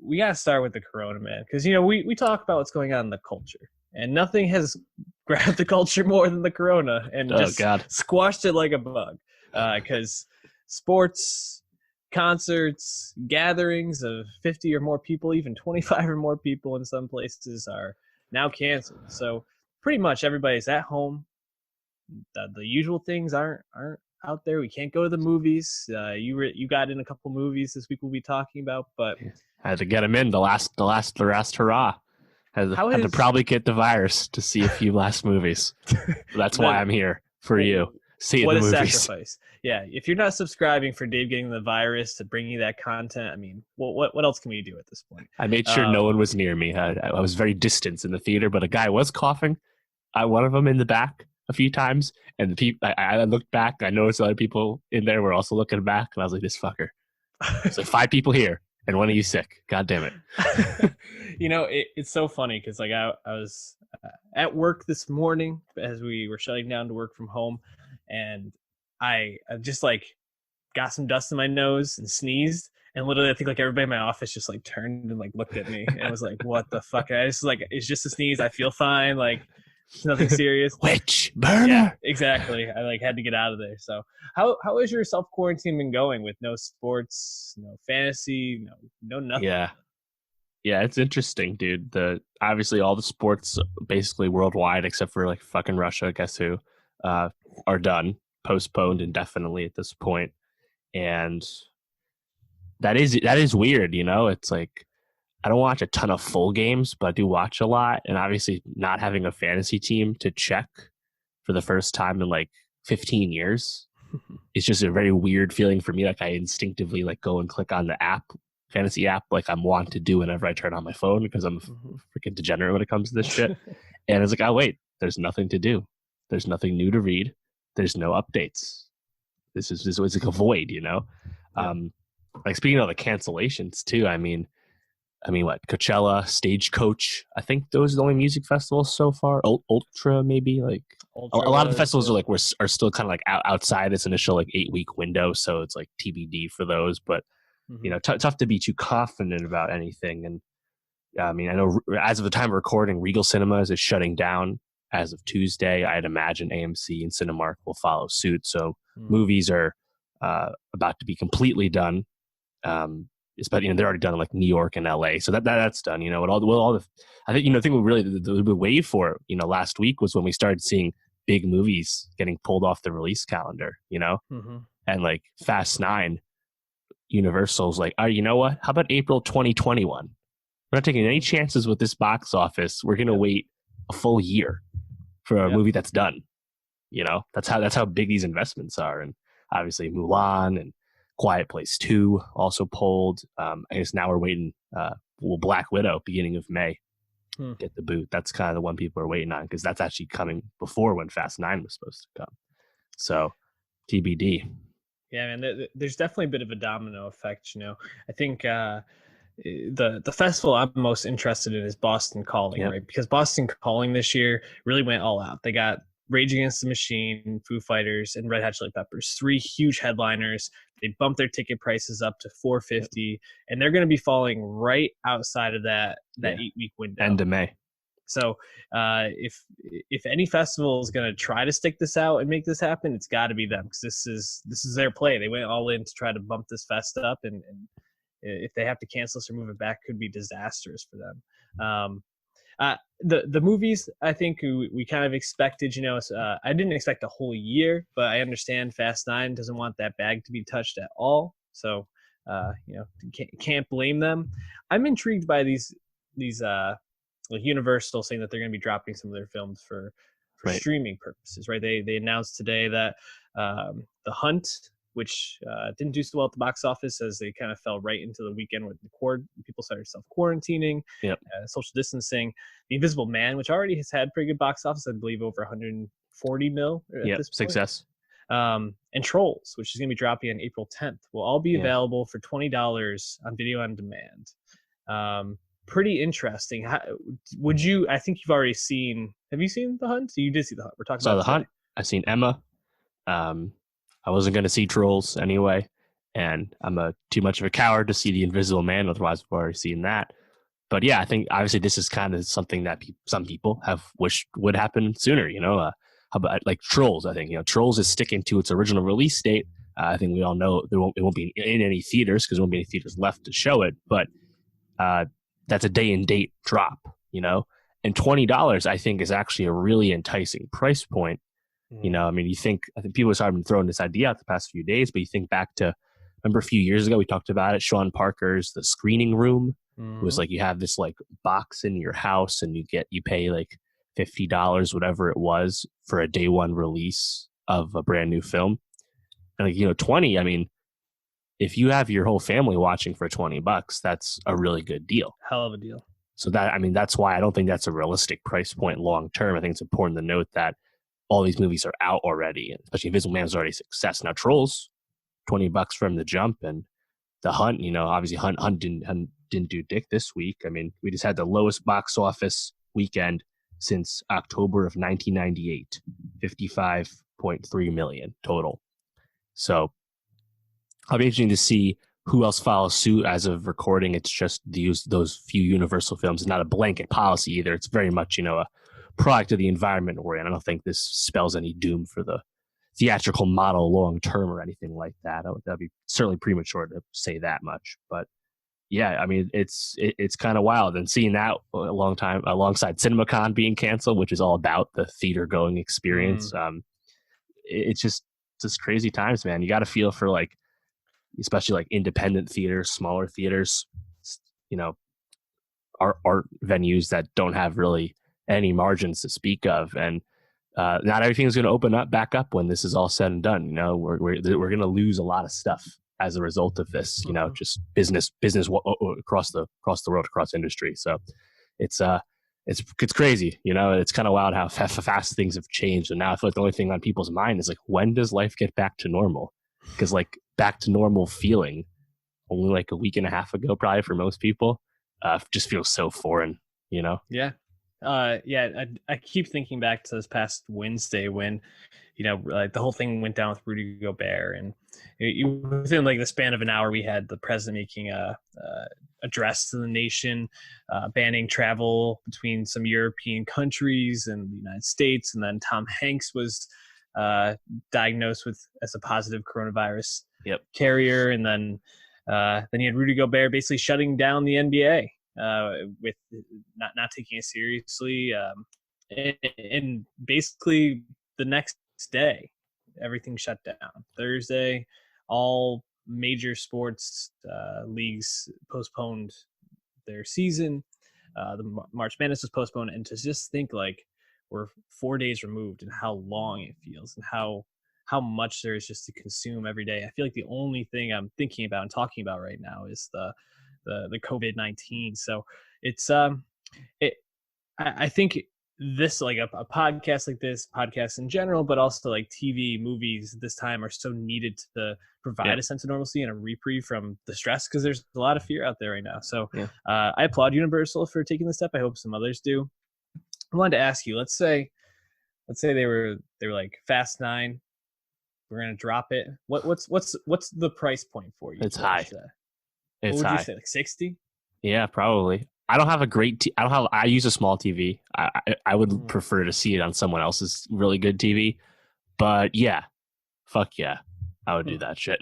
we gotta start with the Corona, man, because we talk about what's going on in the culture, and nothing has grabbed the culture more than the Corona, and Oh just God. squashed it like a bug. Because sports, concerts, gatherings of 50 or more people, even 25 or more people in some places, are now canceled. So pretty much everybody's at home. The usual things aren't out there. We can't go to the movies. You got in a couple movies this week we'll be talking about, but I had to get him in the last hurrah. Had to probably get the virus to see a few last movies. That's why I'm here for you. See what the a movies. Sacrifice. Yeah, if you're not subscribing for Dave getting the virus to bring you that content, I mean, what else can we do at this point? I made sure no one was near me. I was very distant in the theater, but a guy was coughing. One of them in the back a few times, and I looked back. I noticed other people in there were also looking back, and I was like, "This fucker." So 5 people here, and one of you sick. God damn it! It's so funny because like I was at work this morning as we were shutting down to work from home, and I just like got some dust in my nose and sneezed, and literally I think like everybody in my office just like turned and like looked at me and was like, "What the fuck?" And I just like, it's just a sneeze. I feel fine. Like it's nothing serious. Witch burner. Yeah, exactly. I like had to get out of there. So how has your self quarantine been going with no sports, no fantasy, no nothing? Yeah, it's interesting, dude. Obviously all the sports basically worldwide except for like fucking Russia, guess who, are done, postponed indefinitely at this point. And that is weird, It's like I don't watch a ton of full games, but I do watch a lot. And obviously not having a fantasy team to check for the first time in like 15 years, it's just a very weird feeling for me. Like I instinctively like go and click on the fantasy app, like I'm wont to do whenever I turn on my phone because I'm a freaking degenerate when it comes to this shit. And it's like, oh wait, there's nothing to do. There's nothing new to read. There's no updates. This is like a void, Yeah. Like speaking of the cancellations too, I mean, what? Coachella, Stagecoach. I think those are the only music festivals so far. Ultra, maybe. Like Ultra a lot of the festivals are still kind of like outside this initial like 8-week window, so it's like TBD for those. But tough to be too confident about anything. And I mean, I know as of the time of recording, Regal Cinemas is shutting down as of Tuesday. I'd imagine AMC and Cinemark will follow suit. So movies are about to be completely done. But they're already done in like New York and LA, so that's done. I think the thing we really the wave for last week was when we started seeing big movies getting pulled off the release calendar. And like Fast 9, Universal's like, oh, you know what? How about April 2021? We're not taking any chances with this box office. We're gonna wait a full year for a movie that's done. That's how big these investments are, and obviously Mulan and Quiet Place 2 also pulled. I guess now we're waiting. Black Widow, beginning of May, get the boot. That's kind of the one people are waiting on because that's actually coming before when Fast 9 was supposed to come. So TBD. Yeah, man. There's definitely a bit of a domino effect. I think the festival I'm most interested in is Boston Calling, right? Because Boston Calling this year really went all out. They got Rage Against the Machine, Foo Fighters, and Red Hot Chili Peppers, 3 huge headliners. They bumped their ticket prices up to $450, and they're going to be falling right outside of that 8-week window. End of May. So if any festival is going to try to stick this out and make this happen, it's got to be them because this is their play. They went all in to try to bump this fest up, and if they have to cancel this or move it back, could be disastrous for them. The movies, I think we kind of expected, I didn't expect a whole year, but I understand Fast 9 doesn't want that bag to be touched at all. So, can't blame them. I'm intrigued by these like Universal saying that they're going to be dropping some of their films for streaming purposes, right? They announced today that The Hunt, which didn't do so well at the box office as they kind of fell right into the weekend with people started self-quarantining, social distancing. The Invisible Man, which already has had pretty good box office, I believe over 140 mil at this point. Success. And Trolls, which is going to be dropping on April 10th, will all be available for $20 on video on demand. Pretty interesting. I think you've already seen, have you seen The Hunt? You did see The Hunt. We're talking about The Hunt. I've seen Emma. I wasn't going to see Trolls anyway. and I'm too much of a coward to see The Invisible Man. Otherwise, we've already seen that. But yeah, I think obviously this is kind of something that some people have wished would happen sooner. How about like Trolls? I think Trolls is sticking to its original release date. I think we all know it won't be in any theaters because there won't be any theaters left to show it. But that's a day and date drop, and $20 I think is actually a really enticing price point. I mean, I think people have been throwing this idea out the past few days, but you think back to, remember a few years ago, we talked about it, Sean Parker's The Screening Room. It was like, you have this like box in your house and you pay like $50, whatever it was, for a day one release of a brand new film. And like, 20, I mean, if you have your whole family watching for $20, that's a really good deal. Hell of a deal. So that's why I don't think that's a realistic price point long term. I think it's important to note that all these movies are out already, especially Invisible Man is already a success. Now Trolls, $20 from the jump, and The Hunt, obviously Hunt didn't do dick this week. I mean, we just had the lowest box office weekend since October of 1998, 55.3 million total. So I'll be interesting to see who else follows suit. As of recording, it's just those few Universal films. It's not a blanket policy either. It's very much, a product of the environment we're in. I don't think this spells any doom for the theatrical model long term or anything like that. That'd be certainly premature to say that much. But yeah, I mean, it's kind of wild. And seeing that alongside CinemaCon being canceled, which is all about the theater going experience. It's just crazy times, man. You got to feel for like, especially like independent theaters, smaller theaters, art venues that don't have really any margins to speak of. And not everything is going to open back up when this is all said and done. We're going to lose a lot of stuff as a result of this. Just business across the world, across industry. So it's crazy. It's kind of wild how fast things have changed. And now I feel like the only thing on people's mind is like, when does life get back to normal? Because like back to normal feeling only like a week and a half ago, probably for most people, just feels so foreign. Yeah. I keep thinking back to this past Wednesday when, like the whole thing went down with Rudy Gobert, and within like the span of an hour, we had the president making a address to the nation, banning travel between some European countries and the United States, and then Tom Hanks was diagnosed as a positive coronavirus carrier, and then you had Rudy Gobert basically shutting down the NBA. With not taking it seriously, and basically the next day everything shut down. Thursday, all major sports leagues postponed their season. The March Madness was postponed, and to just think like we're 4 days removed and how long it feels and how much there is just to consume every day. I feel like the only thing I'm thinking about and talking about right now is the COVID-19. So it's I think this, like a podcast like this, podcasts in general, but also like TV, movies this time are so needed to provide a sense of normalcy and a reprieve from the stress, because there's a lot of fear out there right now. So I applaud Universal for taking this step. I hope some others do. I wanted to ask you, let's say they were like Fast 9, we're gonna drop it. What's the price point for you? It's high. What would you say, like 60? Yeah, probably. I don't have a great I use a small TV. I would prefer to see it on someone else's really good TV. But yeah, fuck yeah, I would do that shit.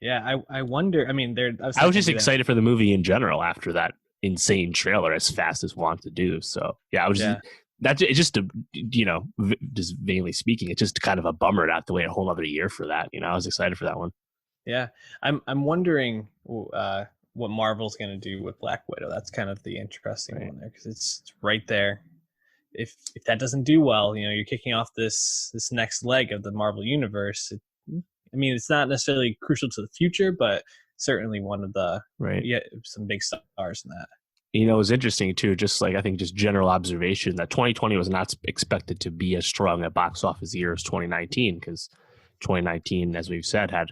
Yeah, I wonder. I mean, I was just excited for the movie in general after that insane trailer, as fast as want to do. So yeah, I was it's just just vaguely speaking, it's just kind of a bummer not to wait a whole other year for that. I was excited for that one. Yeah, I'm wondering what Marvel's going to do with Black Widow. That's kind of the interesting one there, because it's right there. If that doesn't do well, you're kicking off this next leg of the Marvel universe. I mean, it's not necessarily crucial to the future, but certainly one of the some big stars in that. It was interesting too, just like I think just general observation that 2020 was not expected to be as strong a box office year as 2019, because 2019, as we've said, had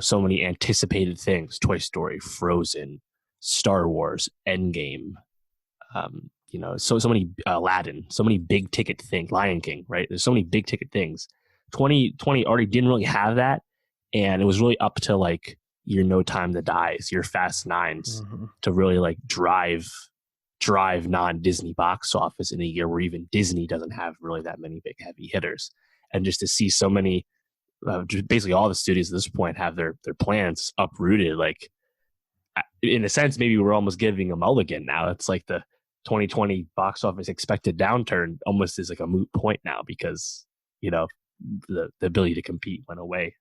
so many anticipated things: Toy Story, Frozen, Star Wars, Endgame, so many Aladdin, so many big ticket things, Lion King, right? There's so many big ticket things. 2020 already didn't really have that. and it was really up to like your No Time to Dies, your Fast Nines, to really like drive non-Disney box office in a year where even Disney doesn't have really that many big heavy hitters. And just to see so many, basically all the studios at this point have their plans uprooted. Like in a sense, maybe we're almost giving a mulligan now. It's like the 2020 box office expected downturn almost is like a moot point now because, you know, the ability to compete went away.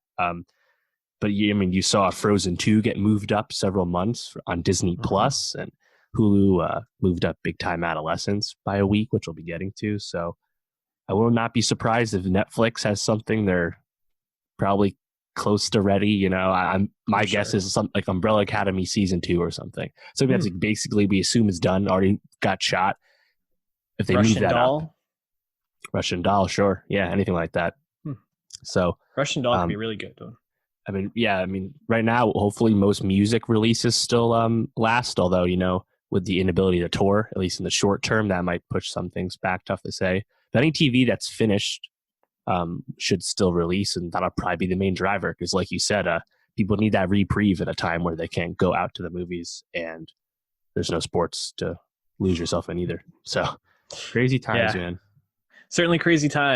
But you saw Frozen 2 get moved up several months on Disney Plus, and Hulu moved up Big Time Adolescence by a week, which we'll be getting to. So I will not be surprised if Netflix has something they're probably close to ready. You know, my guess is something like Umbrella Academy season 2 or something. So that's basically we assume is done, already got shot. If they move that up, Russian Doll, sure, yeah, anything like that. So Russian Doll could be really good though. I mean, right now, hopefully most music releases still last, although, you know, with the inability to tour, at least in the short term, that might push some things back, tough to say. But any TV that's finished should still release, and that'll probably be the main driver, because like you said, people need that reprieve at a time where they can't go out to the movies, and there's no sports to lose yourself in either. So crazy times, man. Certainly crazy times.